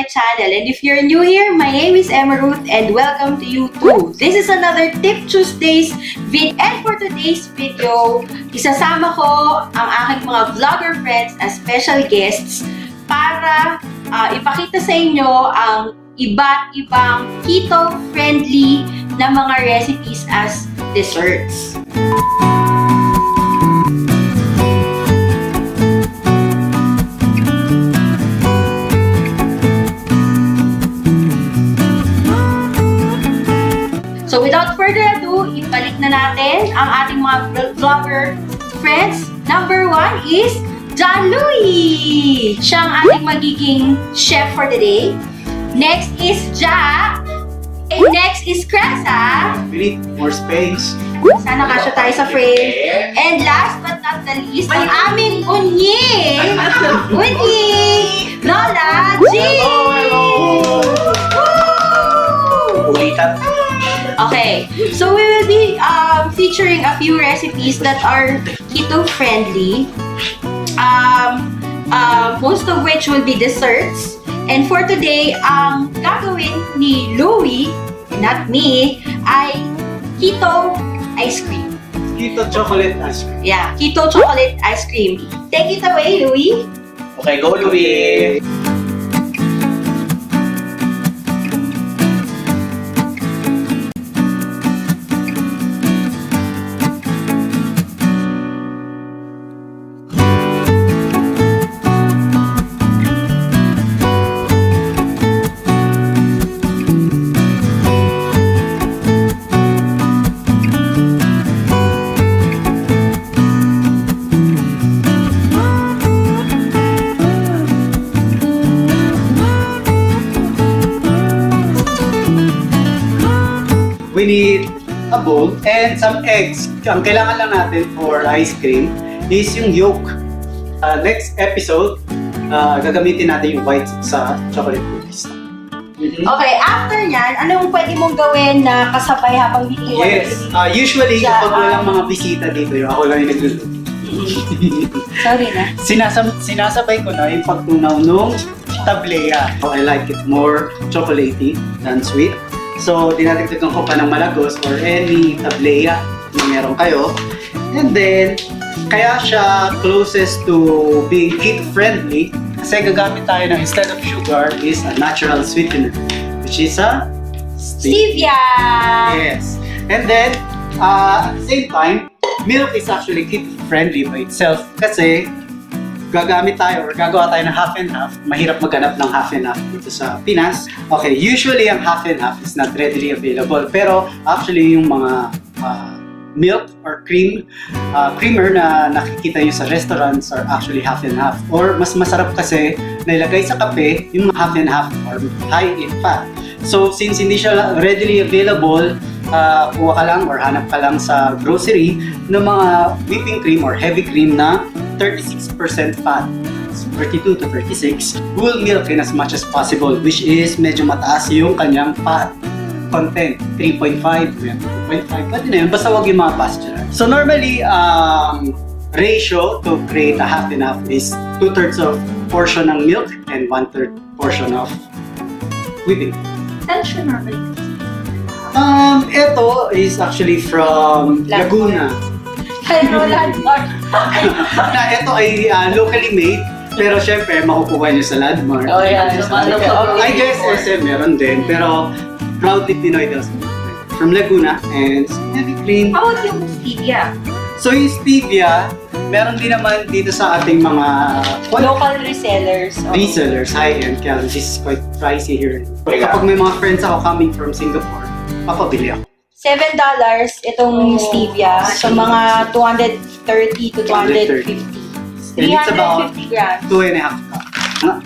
my channel. And if you're new here, my name is Maruth and welcome to you too. This is another Tip Tuesdays video. And for today's video, isasama ko ang aking mga vlogger friends as special guests para ipakita sa inyo ang iba't ibang keto-friendly na mga recipes as desserts. So without further ado, ibalik na natin ang ating mga vlogger friends. Number 1 is John Louie! Siya ang ating magiging chef for the day. Next is Ja. And next is Cressa. We need more space. Sana kasya tayo sa frame. And last but not the least, ang aming Unyi! Unyi! Lola G! Hello! Ulitan. Okay, so we will be featuring a few recipes that are keto-friendly. Most of which will be desserts. And for today, ang gagawin ni Louie, not me, ay keto ice cream. Keto chocolate ice cream. Yeah, keto chocolate ice cream. Take it away, Louie. Okay, go Louie! We need a bowl and some eggs. Ang kailangan lang natin for ice cream is yung yolk. Next episode, gagamitin natin yung white sa chocolate cookies. Okay, after nyan, anong pwede mong gawin na kasabay habang bitiwan? Yes, usually kapag walang mga bisita dito, ako lang yung nagluluto. Sorry na. Sinasabay ko na yung pagtunaw nung tablea. I like it more chocolatey than sweet. So, dinadagdagan ko pa ng malagos or any tablea na meron kayo. And then, kaya siya closest to being keto-friendly kasi gagamit tayo na instead of sugar is a natural sweetener, which is a Stevia! Yes. And then, at the same time, milk is actually keto-friendly by itself kasi gagamit tayo or gagawa tayo ng half and half. Mahirap maghanap ng half and half dito sa Pinas. Okay, usually ang half and half is not readily available. Pero actually yung mga milk or creamer na nakikita nyo sa restaurants are actually half and half. Or mas masarap kasi nailagay sa kape yung half and half or high in fat. So since hindi siya readily available, kuha ka lang or hanap ka lang sa grocery ng mga whipping cream or heavy cream na 36% fat, 32 to 36. Whole milk in as much as possible, which is medyo mataas yung kanyang fat content. 3.5, 2.5, pwede na yun. Basta wag yung mga pasteurized. So normally, ratio to create a half and half is 2/3 of portion ng milk and 1/3 portion of whipping. Saan siya normally? Ito is actually from Laguna. Hello, landmark. Na ito ay locally made, pero syempre makukuha nyo sa landmark. Oh yeah, I guess SM meron din, pero proudly Pinoy daw. From Laguna and heavy cream. How about yung stevia? So yung stevia, meron din naman dito sa ating mga Local resellers. resellers, high-end, kaya this is quite pricey here. Kapag may mga friends ako coming from Singapore, papabili ako. $7 itong stevia. So mga 230 to 250. And it's about 350 grams. 2.5 cups.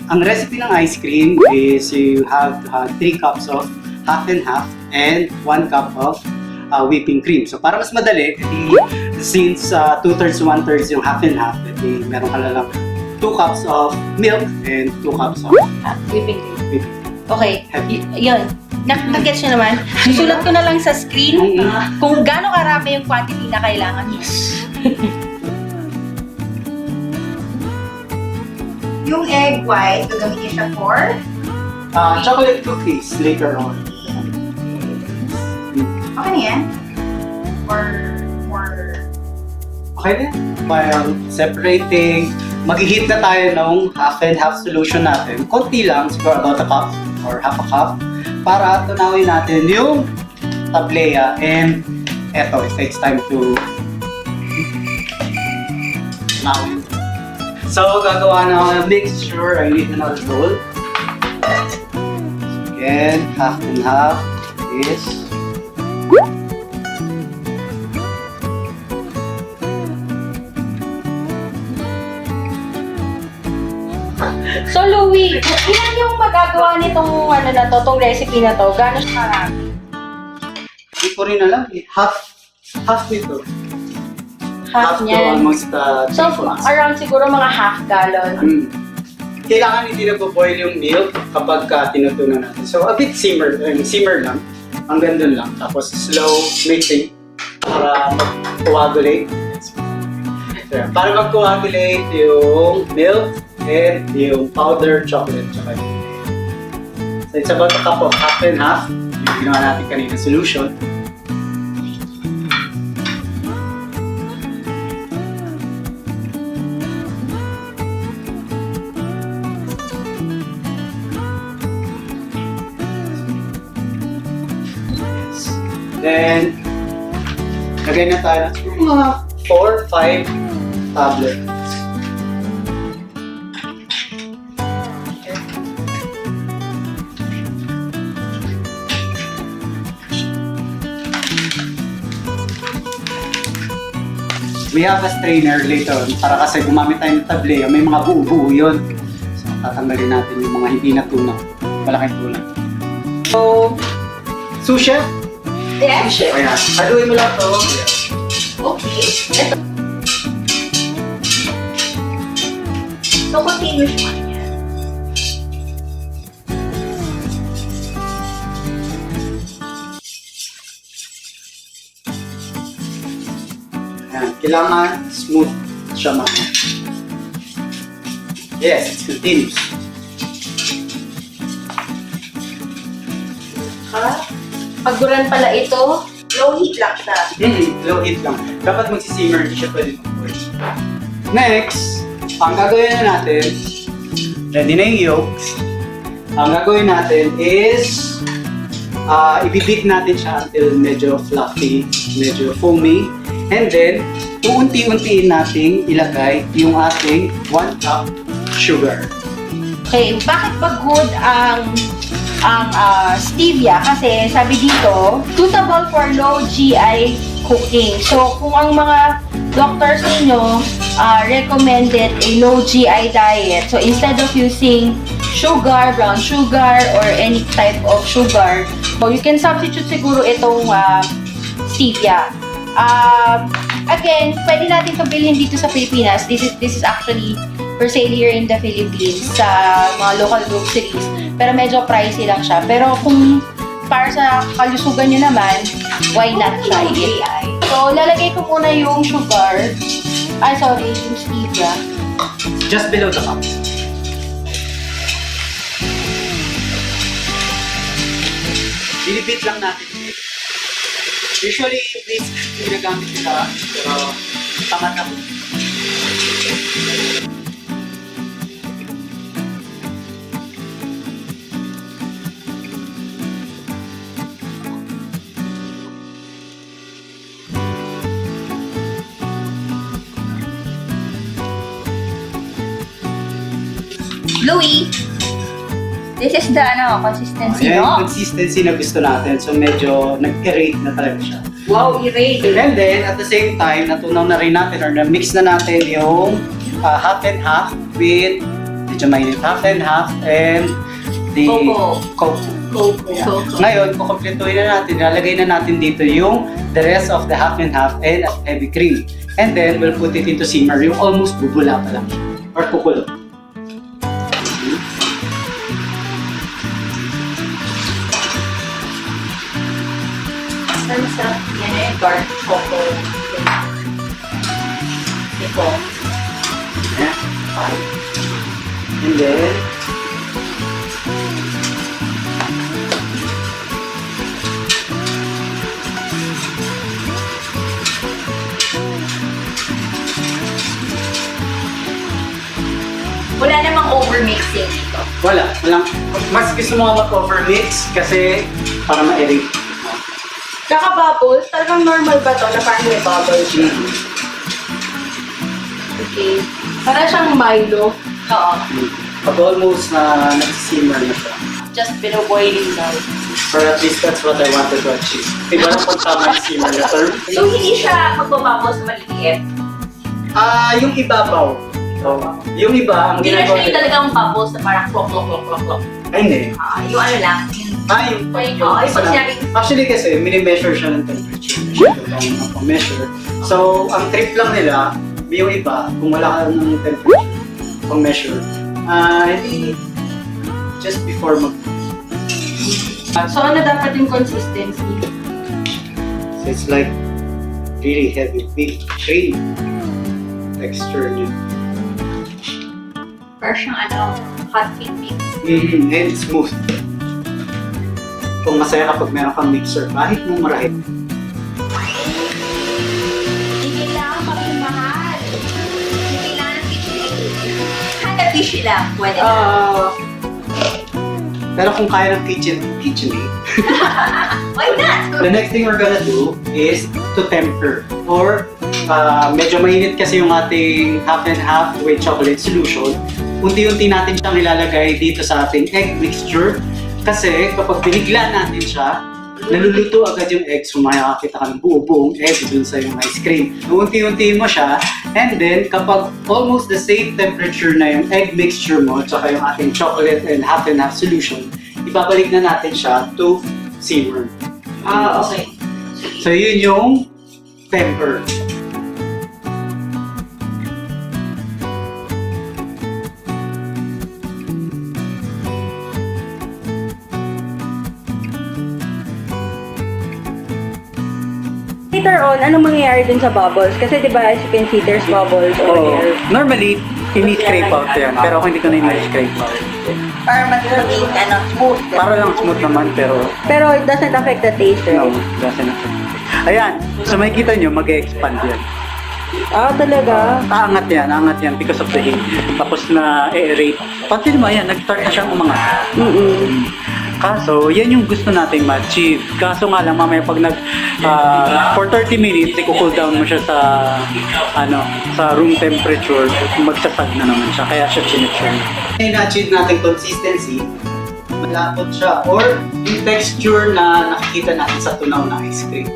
Ang recipe ng ice cream is you have to have 3 cups of half and half and 1 cup of whipping cream. So para mas madali, since 2/3, 1/3 yung half and half, meron ka lang 2 cups of milk and 2 cups of Whipping cream. whipping. Okay, yun. Nag-gets nyo naman. Susulat ko na lang sa screen kung gaano karami yung quantity na kailangan. Yung egg white, gagamitin siya for chocolate cookies later on. Okay na yan? Or... Okay din. While separating, mag-heat na tayo ng half and half solution natin. Konti lang, siguro about a cup or half a cup. Para tunawin natin yung tablea and eto, it takes time to tunawin. So, gagawa na mixture. I need another bowl. Again, half and half is So, Louie, ilan yung magagawa nitong ano na to, tong recipe na to? Gano'n siya karami? hindi ko rin alam. Half nito. Half to niyan. almost So, 3 flasks. around siguro mga half gallon. Kailangan hindi nagpo-boil yung milk kapag tinutunan natin. So, a bit simmer lang. Hanggang dun lang. Tapos, slow mixing para mag-coagulate. Para mag-coagulate yung milk and yung powdered chocolate. So, it's about a cup of half and half. Yung ginawa natin kanina solution. Then, lagay na tayo ng mga 4-5 tablets. We have a strainer later on para kasi gumamit tayo ng tablea, may mga buo-buo yun. So, tatanggalin natin yung mga hindi natunaw. Malaking tulang. So, sous chef? Yeah, chef. Ayan. Haluin mo lang to. Okay. Ito. So, continuous mo yan. Ayan. Kailangan smooth siya mga. Yes, it's continuous. Pagduran pala ito, Low heat lang siya. Low heat lang. Dapat magsisimmer, hindi siya pwede mag-boil. Next, ang gagawin na natin, ready na yung yolks. Ang gagawin natin is, ibibit natin siya until medyo fluffy, medyo foamy. And then, uunti-untiin nating ilagay yung ating 1 cup sugar. okay, bakit ba good ang stevia? Kasi sabi dito, suitable for low GI cooking. So, kung ang mga doctors ninyo recommended a low GI diet, so instead of using sugar, brown sugar, or any type of sugar, so you can substitute siguro itong stevia. Again, pwede natin ito bilhin dito sa Pilipinas. This is actually for sale here in the Philippines sa mga local groceries. Pero medyo pricey lang siya. Pero kung para sa kalusugan nyo naman, why not try it? So, lalagay ko muna yung sugar. Yung stevia. Just below the cup. Binibit lang natin. Usually, Whisk ginagamit nila, pero tamad ako. Louie, this is the consistency, Ayan, no? consistency na gusto natin. So, medyo nag-aerate na talaga siya. Wow, erase. And then, at the same time, natunaw na rin natin or na-mix na natin yung half and half with medyo mainit half and half and the cocoa. Yeah. Ngayon, kukumpletuhin na natin, lalagay na natin dito yung the rest of the half and half and heavy cream. And then, we'll put it into simmer, yung almost bubula pa lang siya. Or kukulo. Masarap yan dark cocoa. Ito. Yeah. And then, Wala namang over-mixing dito. Walang. Mas gusto mo mag-overmix kasi para ma-aerate. Kaka-bubbles, talagang normal ba to na parang may bubbles siya? Okay. Para siyang Milo. Oo. Pag almost na nag-simmer na siya. Just pino-boiling daw. Or at least that's what I wanted to achieve. Iba na kung tama yung simmer na term. So, hindi siya magbabubbles na maliliit. Yung ibabaw. So, yung iba, ang Hindi na ginagawa siya yung talagang bubbles na parang klok, klok, klok, klok, klok. Ay, hindi. Yung ano lang. Yung Oo, yung pag sinabi, actually kasi, mini-measure siya ng temperature. Siyempre lang yung pang-measure. So, ang trip lang nila, yung iba, kung wala ka ng temperature, pang-measure, hindi just before mag... So, ano dapat yung consistency? So, it's like really heavy, big, cream texture niya. parang siyang ano, hot cake mix. And smooth. Kung masaya kapag meron kang mixer, kahit mo marahit. Hindi kailangan maging mahal. Hindi kailangan ng kitchen. Hanabishi lang, pwede na. Pero kung kaya ng KitchenAid. Why not? The next thing we're gonna do is to temper. Or, medyo mainit kasi yung ating half and half with chocolate solution. Unti-unti natin siyang ilalagay dito sa ating egg mixture. Kasi kapag binigla natin siya, naluluto agad yung egg. So makakakita ka ng buong egg dun sa yung ice cream. Unti-unti mo siya. And then, kapag almost the same temperature na yung egg mixture mo, tsaka yung ating chocolate and half solution, ibabalik na natin siya to simmer. Okay. So yun yung temper. Later on, anong mangyayari dun sa bubbles? Kasi di ba, as you can see, there's bubbles over here. Normally, ini-scrape out yan. Pero ako hindi ko na ini-scrape out. Para maging ano, smooth. Para lang smooth naman, pero Pero it doesn't affect the taste, no, right? doesn't affect. Ayan, so makikita nyo, mag-expand yan. Ah, talaga? Aangat yan because of the heat. Tapos na aerate. Pati naman yan, nag-start na siyang umangat. Kaso, yan yung gusto nating ma-achieve. Kaso nga lang, mamaya pag for 30 minutes, i-cool down mo siya sa, sa room temperature, magsasag na naman siya. Kaya siya chinechurn. Na-achieve natin consistency, malapot siya. Or yung texture na nakikita natin sa tunaw na ice cream.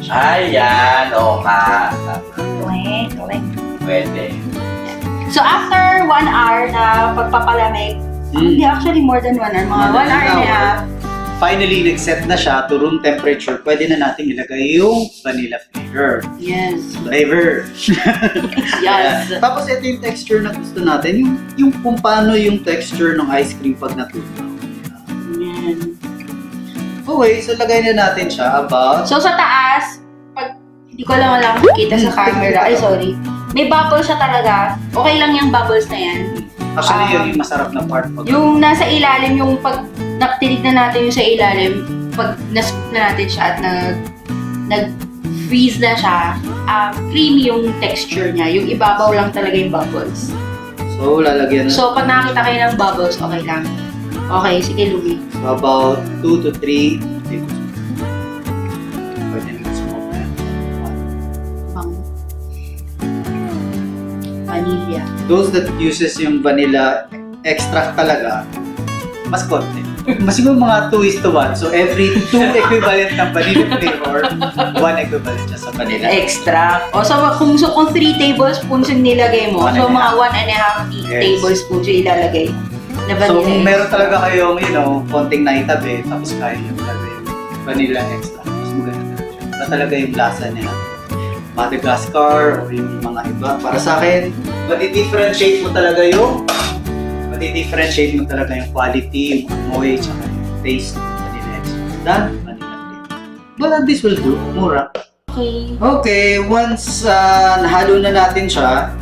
Ayan, oo nga. Pwede. So, after 1 hour na pagpapalamig, hindi actually more than 1 hour, mga 1 hour and a half. Finally, nag-set na siya to room temperature. Pwede na natin ilagay yung vanilla flavor. Yes. Flavor. Yes. Tapos ito yung texture na gusto natin. Yung kung paano yung texture ng ice cream pag natunaw. Yan. Okay, so lagay na natin siya about... So, sa taas, pag hindi ko lang makita sa camera, ay sorry, may bubbles siya talaga. Okay lang yung bubbles na yan. Actually, yun yung masarap na part. Yung nasa ilalim, yung pag tinignan natin yung sa ilalim, pag nascoop na natin siya at nag-freeze na siya, creamy yung texture niya. Yung ibabaw lang talaga yung bubbles. So, lalagyan na. So, pag nakakita kayo ng bubbles, okay lang. Okay, sige, Louie. So, about 2 to 3 tablespoons. Pwede na smoke na. Vanilla. Those that uses yung vanilla extract talaga, mas konti. Mas siguro mga 2:1. So, every 2 equivalent ng vanilla flavor, 1 equivalent siya sa vanilla. Extra. O, so kung 3 tablespoons yung nilagay mo, One so and a mga half. 1.5 Yes. tablespoons yung ilalagay na vanilla. So, kung meron talaga kayong, konting naitabi, tapos kaya yung vanilla extract, mas maganda talaga siya. Iba talaga yung lasa niya. Madagascar or yung mga iba. Para sa akin, madi-differentiate mo talaga yung quality, yung amoy, tsaka yung taste ng vanilla extract. Vanilla flavor. But this will do. Mura. Okay. Okay, once nahalo na natin siya,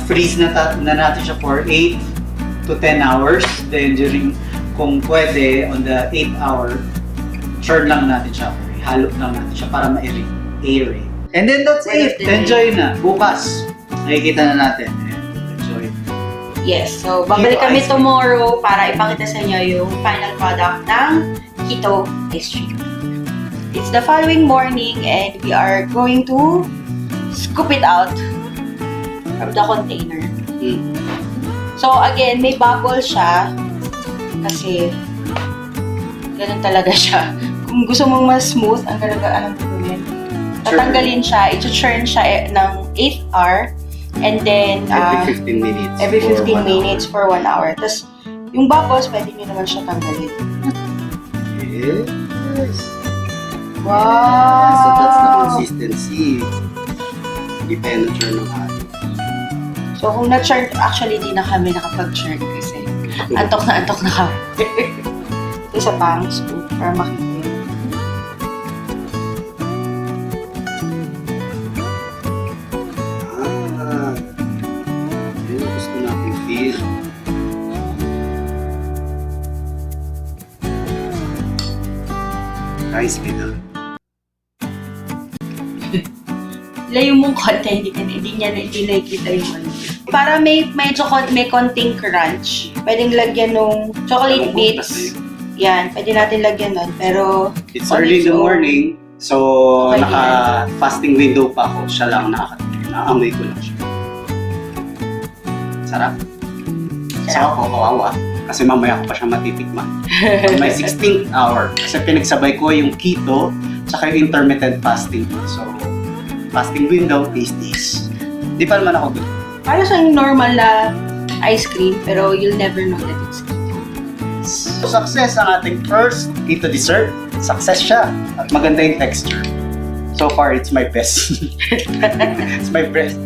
freeze na natin siya for 8 to 10 hours. Then kung pwede, on the 8th hour, churn lang natin siya. Halo lang natin siya para ma-aerate. And then that's it. Enjoy na. Bukas, nakikita na natin. Enjoy. Yes, so babalik Keto kami ice cream. tomorrow para ipakita sa inyo yung final product ng Keto ice cream. It's the following morning and we are going to scoop it out from the container. So again, may bubble siya kasi ganun talaga siya. Kung gusto mong mas smooth, ang anong gagawin? Tatanggalin siya, i-churn siya ng 8 hour and then Every 15 minutes. every for 15 1 minutes hour. for 1 hour. Tapos, yung bubbles, pwede nyo naman siya tanggalin. Yes. Wow! So that's the consistency. Depende ng atin. So, kung na-churn, actually, di na kami nakapag-churn kasi antok na kami. Isa pang scoop para makita yun. Yun ang gusto natin feel. Rice bigel. Layo mong konti, hindi nakikita yung ano. Para may konting crunch. Pwedeng lagyan nung chocolate bits. Yan, pwede natin lagyan nun. Pero, It's on early in its the own, morning, so Okay, naka-fasting window pa ako. Siya lang naamoy ko lang siya. Sarap. So ako, kawawa. Kasi mamaya ko pa siya matitikman. On my 16th hour. Kasi pinagsabay ko yung keto tsaka yung intermittent fasting. So, fasting window is this. Di pa naman ako good. para siyang normal na ice cream, pero you'll never know that it's keto. So, success ang ating first keto dessert. Success siya. At maganda yung texture. So far, it's my best. It's my best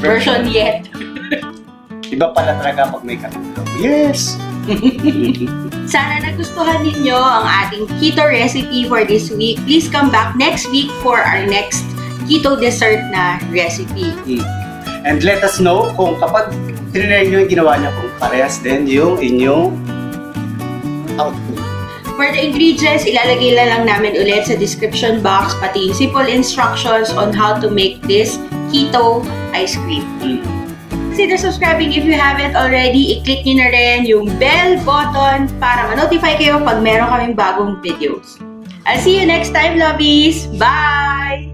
Version yet. Iba pala talaga pag may katulog. Yes! Sana nagustuhan ninyo ang ating keto recipe for this week. Please come back next week for our next keto dessert na recipe. And let us know kung kapag tinry nyo yung ginawa niya, kung parehas din yung inyong output. For the ingredients, ilalagay lang namin ulit sa description box, pati yung simple instructions on how to make this keto ice cream. Consider subscribing if you haven't already. I-click nyo na rin yung bell button para ma-notify kayo pag meron kaming bagong videos. I'll see you next time, lovies! Bye!